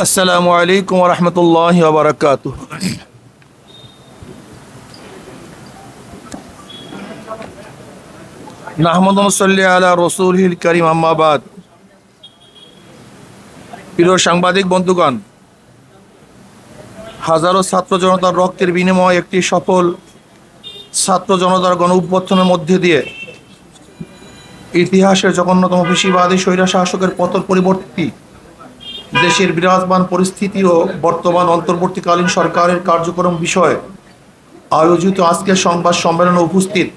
আসসালামু আলাইকুম ওয়া রাহমাতুল্লাহি ওয়া বারাকাতুহু। নাহমাদু ওয়া নুসাল্লি আলা রাসূলিল কারীম, আম্মা বাদ। প্রিয় সাংবাদিক বন্ধুগণ, হাজারো ছাত্র জনতার রক্তের বিনিময়ে একটি সফল ছাত্র জনতার গণ অভ্যুত্থানের মধ্যে দিয়ে ইতিহাসের জঘন্যতম ফ্যাসিবাদী স্বৈর শাসকের পতন পরিবর্তী দেশের বিরাজমান পরিস্থিতি ও বর্তমান অন্তর্বর্তীকালীন সরকারের কার্যক্রম বিষয়ে আয়োজিত আজকের সংবাদ সম্মেলনে উপস্থিত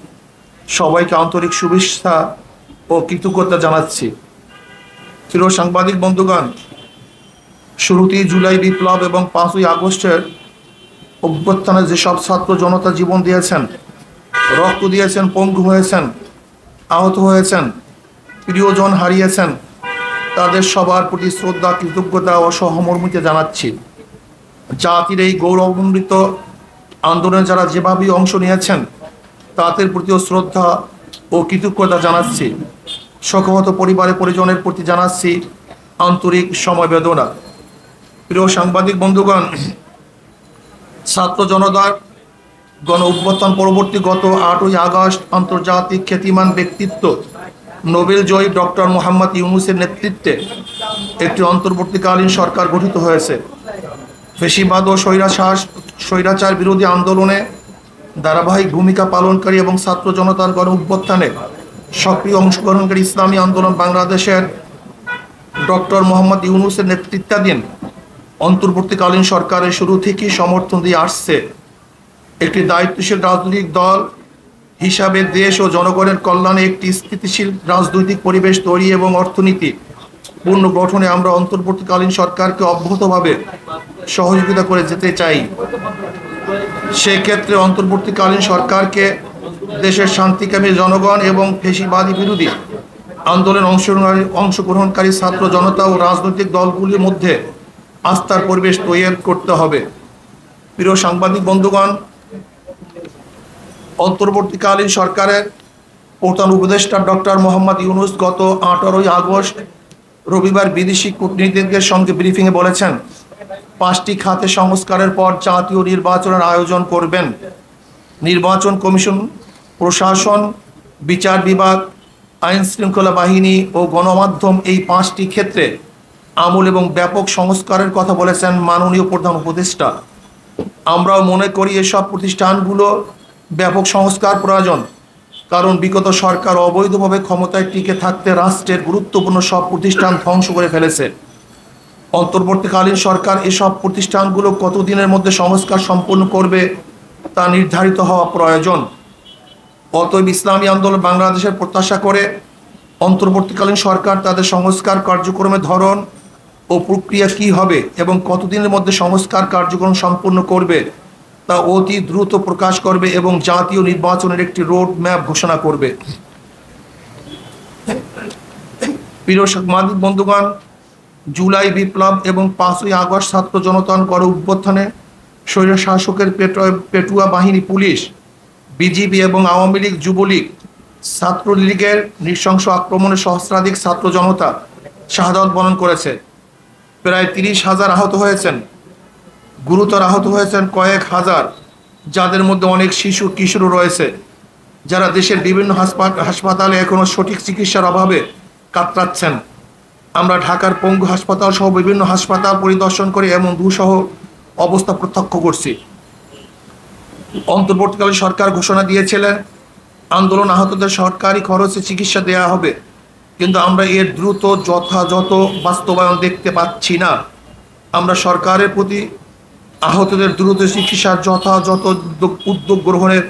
সবাইকে আন্তরিক শুভেচ্ছা ও কৃতজ্ঞতা জানাচ্ছি। প্রিয় সাংবাদিক বন্ধুগণ, শুরুতেই জুলাই বিপ্লব এবং 5ই আগস্টের অভ্যুত্থানে যেসব ছাত্র জনতা জীবন দিয়েছেন, রক্ত দিয়েছেন, পঙ্গু হয়েছেন, আহত হয়েছেন, প্রিয়জন হারিয়েছেন, তাদের সবার প্রতি শ্রদ্ধা, কৃতজ্ঞতা ও সহমর্মিতা জানাচ্ছি। জাতির এই গৌরবান্বিত আন্দোলনে যারা যেভাবেই অংশ নিয়েছেন তাদের প্রতিও শ্রদ্ধা ও কৃতজ্ঞতা জানাচ্ছি। শোকহত পরিবারের পরিজনের প্রতি জানাচ্ছি আন্তরিক সমবেদনা। প্রিয় সাংবাদিক বন্ধুগণ, ছাত্র জনতার গণ অভ্যুত্থান পরবর্তী গত 8ই আগস্ট আন্তর্জাতিক খ্যাতিমান ব্যক্তিত্ব নোবেল জয়ী ডক্টর মোহাম্মদ ইউনূসের নেতৃত্বে একটি অন্তর্বর্তীকালীন সরকার গঠিত হয়েছে। ফ্যাসিবাদ ও স্বৈরাচার বিরোধী আন্দোলনে ধারাবাহিক ভূমিকা পালনকারী এবং ছাত্র জনতার গণ অভ্যুত্থানে সক্রিয় অংশগ্রহণকারী ইসলামী আন্দোলন বাংলাদেশের ডক্টর মোহাম্মদ ইউনূসের নেতৃত্বাধীন অন্তর্বর্তীকালীন সরকারের শুরু থেকেই সমর্থন দিয়ে আসছে। একটি দায়িত্বশীল রাজনৈতিক দল হিসাবে দেশ ও জনগণের কল্যাণে একটি স্থিতিশীল রাজনৈতিক পরিবেশ তৈরি এবং অর্থনীতি পুনর্গঠনে আমরা অন্তর্বর্তীকালীন সরকারকে অব্যাহতভাবে সহযোগিতা করে যেতে চাই। সেক্ষেত্রে অন্তর্বর্তীকালীন সরকারকে দেশের শান্তিকামী জনগণ এবং ফ্যাসিবাদী বিরোধী আন্দোলনে অংশগ্রহণকারী ছাত্র জনতা ও রাজনৈতিক দলগুলির মধ্যে আস্থার পরিবেশ তৈরি করতে হবে। প্রিয় সাংবাদিক বন্ধুগণ, অন্তর্বর্তীকালীন সরকারের প্রধান উপদেষ্টা ডক্টর মোহাম্মদ ইউনূস গত 18ই আগস্ট রবিবার বিদেশি কূটনীতিকদের সঙ্গে ব্রিফিংয়ে বলেছেন, 5টি খাতে সংস্কারের পর জাতীয় নির্বাচনের আয়োজন করবেন। নির্বাচন কমিশন, প্রশাসন, বিচার বিভাগ, আইন শৃঙ্খলা বাহিনী ও গণমাধ্যম, এই 5টি ক্ষেত্রে আমূল এবং ব্যাপক সংস্কারের কথা বলেছেন মাননীয় প্রধান উপদেষ্টা। আমরাও মনে করি এসব প্রতিষ্ঠানগুলো ব্যাপক সংস্কার প্রয়োজন, কারণ বিগত সরকার অবৈধভাবে ক্ষমতায় টিকে থাকতে রাষ্ট্রের গুরুত্বপূর্ণ সব প্রতিষ্ঠান ধ্বংস করে ফেলেছে। অন্তর্বর্তীকালীন সরকার এসব প্রতিষ্ঠানগুলো কতদিনের মধ্যে সংস্কার সম্পন্ন করবে তা নির্ধারিত হওয়া প্রয়োজন। অতএব ইসলামী আন্দোলন বাংলাদেশের প্রত্যাশা করে অন্তর্বর্তীকালীন সরকার তাদের সংস্কার কার্যক্রমের ধরন ও প্রক্রিয়া কী হবে এবং কতদিনের মধ্যে সংস্কার কার্যক্রম সম্পন্ন করবে তা অতি দ্রুত প্রকাশ করবে এবং জাতীয় নির্বাচনের একটি রোড ম্যাপ ঘোষণা করবে। প্রিয় সাংবাদিক বন্ধুগণ, জুলাই বিপ্লব এবং 5ই আগস্ট ছাত্র জনতার গণ অভ্যুত্থানে স্বৈর শাসকের পেটুয়া বাহিনী, পুলিশ, বিজিবি এবং আওয়ামী লীগ, যুবলীগ, ছাত্রলীগের নৃশংস আক্রমণে সহস্রাধিক ছাত্র জনতা শাহাদাত বরণ করেছে। প্রায় 30,000 আহত হয়েছেন, গুরুতর আহত হয়েছেন কয়েক হাজার, যাদের মধ্যে অনেক শিশু কিশোর রয়েছে, যারা দেশের বিভিন্ন হাসপাতালে এখনও সঠিক চিকিৎসার অভাবে কাতরাচ্ছেন। আমরা ঢাকার পঙ্গু হাসপাতাল সহ বিভিন্ন হাসপাতাল পরিদর্শন করে এমন দুঃসহ অবস্থা প্রত্যক্ষ করছি। অন্তর্বর্তীকালীন সরকার ঘোষণা দিয়েছিলেন আন্দোলন আহতদের সরকারি খরচে চিকিৎসা দেওয়া হবে, কিন্তু আমরা এর দ্রুত যথাযথ বাস্তবায়ন দেখতে পাচ্ছি না। আমরা সরকারের প্রতি আহতদের দ্রুত চিকিৎসার যথাযথ উদ্যোগ গ্রহণের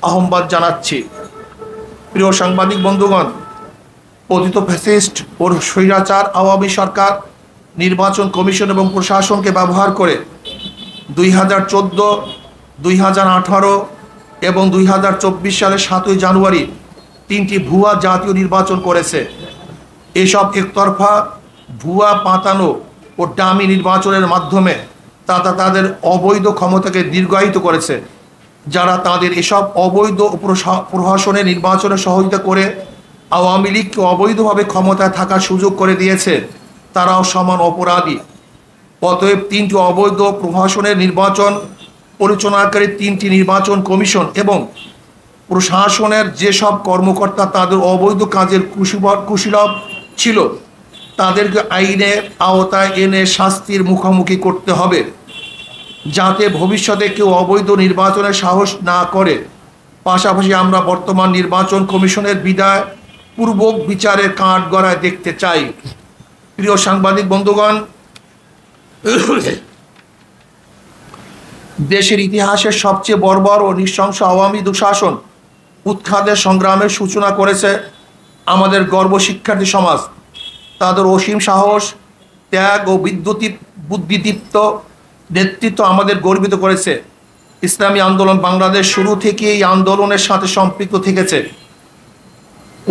আহ্বান জানাচ্ছি। প্রিয় সাংবাদিক বন্ধুগণ, পতিত ফ্যাসিস্ট ও স্বৈরাচার আওয়ামী সরকার নির্বাচন কমিশন এবং প্রশাসনকে ব্যবহার করে 2014, 2018 এবং 2024 সালের 7ই জানুয়ারি 3টি ভুয়া জাতীয় নির্বাচন করেছে। এসব একতরফা, ভুয়া, পাতানো ও ডামি নির্বাচনের মাধ্যমে তাদের অবৈধ ক্ষমতাকে দীর্ঘায়িত করেছে। যারা তাদের এসব অবৈধ প্রশাসনের নির্বাচনে সহযোগিতা করে আওয়ামী লীগকে অবৈধভাবে ক্ষমতায় থাকার সুযোগ করে দিয়েছে, তারাও সমান অপরাধী। অতএব 3টি অবৈধ প্রশাসনের নির্বাচন পরিচালনাকারী 3টি নির্বাচন কমিশন এবং প্রশাসনের যেসব কর্মকর্তা তাদের অবৈধ কাজের কুশীলব ছিল তাদেরকে আইনের আওতায় এনে শাস্তির মুখোমুখি করতে হবে, যাতে ভবিষ্যতে কেউ অবৈধ নির্বাচনের সাহস না করে। পাশাপাশি আমরা বর্তমান নির্বাচন কমিশনের বিদায় পূর্বক বিচারের কাঠগড়ায় দেখতে চাই। প্রিয় সাংবাদিক বন্ধুগণ, দেশের ইতিহাসের সবচেয়ে বর্বর ও নৃশংস আওয়ামী দুঃশাসন উৎখাতের সংগ্রামের সূচনা করেছে আমাদের গর্ব শিক্ষার্থী সমাজ। তাদের অসীম সাহস, ত্যাগ ও বুদ্ধিদীপ্ত নেতৃত্ব আমাদের গর্বিত করেছে। ইসলামী আন্দোলন বাংলাদেশ শুরু থেকে এই আন্দোলনের সাথে সম্পৃক্ত থেকেছে।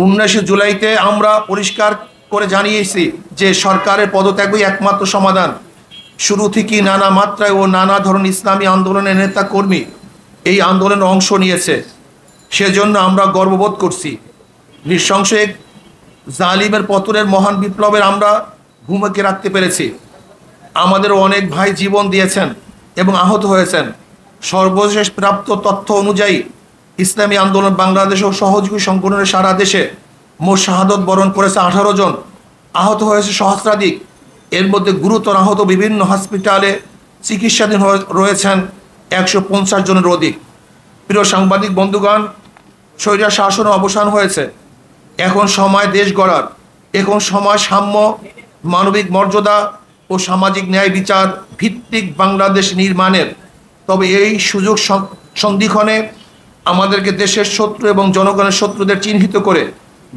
19 জুলাইতে আমরা পরিষ্কার করে জানিয়েছি যে সরকারের পদত্যাগই একমাত্র সমাধান। শুরু থেকেই নানা মাত্রায় ও নানা ধরনের ইসলামী আন্দোলনের নেতা কর্মী এই আন্দোলনে অংশ নিয়েছে। সেজন্য আমরা গর্ববোধ করছি। নৃশংস এক জালিমের পতনের মহান বিপ্লবের আমরা ভূমিকা রাখতে পেরেছি। আমাদের অনেক ভাই জীবন দিয়েছেন এবং আহত হয়েছেন। সর্বশেষ প্রাপ্ত তথ্য অনুযায়ী ইসলামী আন্দোলন বাংলাদেশ ও সহযোগী সংগঠনের সারা দেশে মোট শাহাদত বরণ করেছে 18 জন, আহত হয়েছে সহস্রাধিক। এর মধ্যে গুরুতর আহত বিভিন্ন হসপিটালে চিকিৎসাধীন রয়েছেন 150 জনের অধিক। প্রিয় সাংবাদিক বন্ধুগণ, স্বৈরাচার শাসনের অবসান হয়েছে। এখন সময় দেশ গড়ার, এখন সময় সাম্য, মানবিক মর্যাদা ও সামাজিক ন্যায় বিচার ভিত্তিক বাংলাদেশ নির্মাণের। তবে এই সুযোগ সন্ধিক্ষণে আমাদেরকে দেশের শত্রু এবং জনগণের শত্রুদের চিহ্নিত করে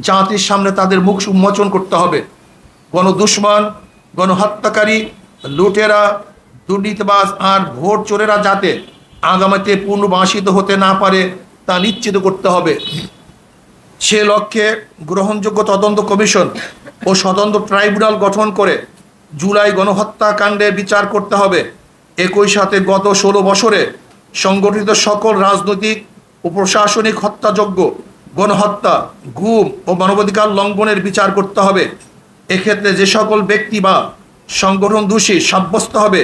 জাতির সামনে তাদের মুখ উন্মোচন করতে হবে। গণদুশমন, গণহত্যাকারী, লুটেরা, দুর্নীতিবাজ আর ভোট চোরেরা যাতে আগামীতে পুনর্বাসিত হতে না পারে তা নিশ্চিত করতে হবে। সে লক্ষ্যে গ্রহণযোগ্য তদন্ত কমিশন ও স্বতন্ত্র ট্রাইব্যুনাল গঠন করে জুলাই গণহত্যাকাণ্ডের বিচার করতে হবে। একই সাথে গত 16 বছরে সংগঠিত সকল রাজনৈতিক ও প্রশাসনিক হত্যাযজ্ঞ, গণহত্যা, গুম ও মানবাধিকার লঙ্ঘনের বিচার করতে হবে। এক্ষেত্রে যে সকল ব্যক্তি বা সংগঠন দোষী সাব্যস্ত হবে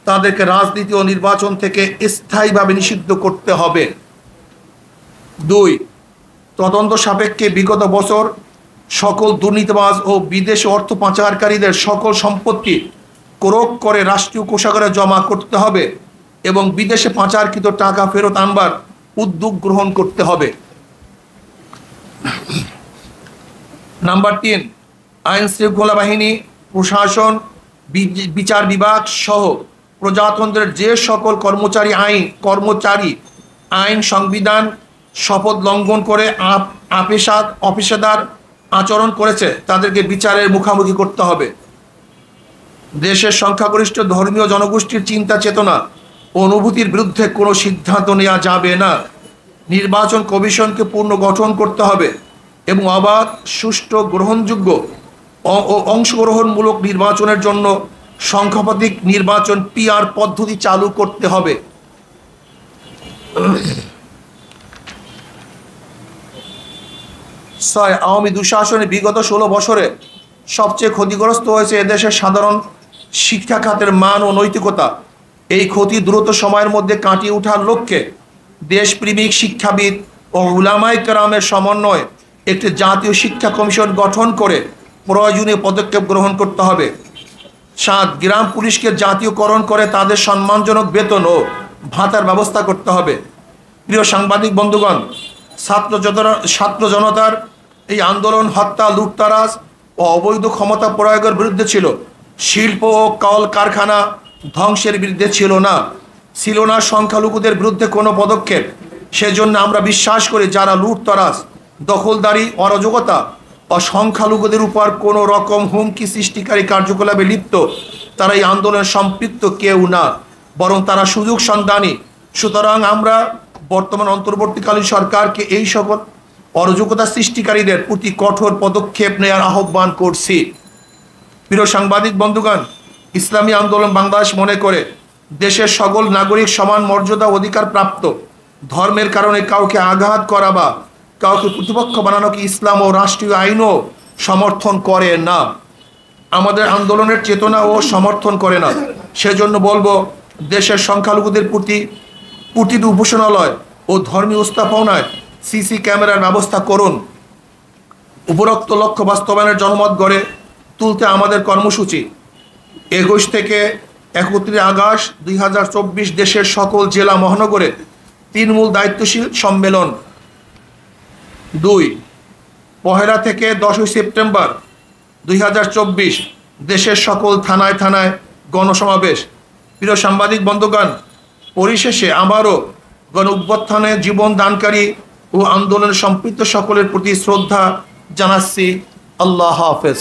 তাদেরকে রাজনীতি ও নির্বাচন থেকে স্থায়ীভাবে নিষিদ্ধ করতে হবে। 2. তদন্ত সাপেক্ষে বিগত বছর সকল দুর্নীতিবাজ ও বিদেশি অর্থ পাচারকারীদের সকল সম্পত্তি ক্রোক করে রাষ্ট্রীয় কোষাগারে জমা করতে হবে এবং বিদেশে পাচারকৃত টাকা ফেরত আনবার উদ্যোগ গ্রহণ করতে হবে। নাম্বার 3, আইন শৃঙ্খলা বাহিনী, প্রশাসন, বিচার বিভাগ সহ প্রজাতন্ত্রের যে সকল কর্মচারী আইন সংবিধান শপথ লঙ্ঘন করে অপেশাদার আচরণ করেছে তাদেরকে বিচারের মুখোমুখি করতে হবে। দেশের সংখ্যাগরিষ্ঠ ধর্মীয় জনগোষ্ঠীর চিন্তা চেতনা ও অনুভূতির বিরুদ্ধে কোনো সিদ্ধান্ত নেওয়া যাবে না। নির্বাচন কমিশনকে পুনর্গঠন করতে হবে এবং অবাধ, সুষ্ঠু, গ্রহণযোগ্য ও অংশগ্রহণমূলক নির্বাচনের জন্য সংখ্যাধিক নির্বাচন পিআর পদ্ধতি চালু করতে হবে। আওয়ামী দুঃশাসনে বিগত 16 বছরে সবচেয়ে ক্ষতিগ্রস্ত হয়েছে এদেশের সাধারণ শিক্ষা খাতের মান ও নৈতিকতা। এই ক্ষতি দ্রুত সময়ের মধ্যে কাটিয়ে ওঠার লক্ষ্যে দেশপ্রেমিক শিক্ষাবিদ ও উলামায়ে কেরামের সমন্বয়ে একটি জাতীয় শিক্ষা কমিশন গঠন করে প্রয়োজনীয় পদক্ষেপ গ্রহণ করতে হবে। 7. গ্রাম পুলিশকে জাতীয়করণ করে তাদের সম্মানজনক বেতন ও ভাতার ব্যবস্থা করতে হবে। প্রিয় সাংবাদিক বন্ধুগণ, ছাত্র জনতার এই আন্দোলন হত্যা, লুটতরাজ ও অবৈধ ক্ষমতা প্রয়োগের বিরুদ্ধে ছিল। শিল্প ও কল কারখানা ধ্বংসের বিরুদ্ধে ছিল না সংখ্যালঘুদের বিরুদ্ধে কোনো পদক্ষেপ। সেজন্য আমরা বিশ্বাস করি যারা লুটতরাজ, দখলদারি, অরাজকতা ও সংখ্যালঘুদের উপর কোনো রকম হুমকি সৃষ্টিকারী কার্যকলাপে লিপ্ত তারা এই আন্দোলনে সম্পৃক্ত কেউ না, বরং তারা সুযোগ সন্ধানী। সুতরাং আমরা বর্তমান অন্তর্বর্তীকালীন সরকারকে এই সকল অরাজকতা সৃষ্টিকারীদের প্রতি কঠোর পদক্ষেপ নেওয়ার আহ্বান করছি। প্রিয় সাংবাদিক বন্ধুগণ, ইসলামী আন্দোলন বাংলাদেশ মনে করে দেশের সকল নাগরিক সমান মর্যাদা অধিকার প্রাপ্ত। ধর্মের কারণে কাউকে আঘাত করা বা কাউকে প্রতিপক্ষ বানানোকে ইসলাম ও রাষ্ট্রীয় আইনও সমর্থন করে না, আমাদের আন্দোলনের চেতনা ও সমর্থন করে না। সেজন্য বলবো, দেশের সংখ্যালঘুদের প্রতি প্রতিটি উপাসনালয় ও ধর্মীয় স্থাপনায় সিসি ক্যামেরার ব্যবস্থা করুন। উপরোক্ত লক্ষ্য বাস্তবায়নের জনমত গড়ে তুলতে আমাদের কর্মসূচি 21 থেকে 31 আগস্ট 2024 দেশের সকল জেলা মহানগরে তৃণমূল দায়িত্বশীল সম্মেলন। 2 1 থেকে 10 সেপ্টেম্বর 2024 দেশের সকল থানায় থানায় গণসমাবেশ। প্রিয় সাংবাদিক বন্ধুগণ, পরিশেষে আবারও গণ অভ্যুত্থানে জীবন দানকারী ও আন্দোলনে সম্পৃক্ত সকলের প্রতি শ্রদ্ধা জানাচ্ছি। আল্লাহ হাফেজ।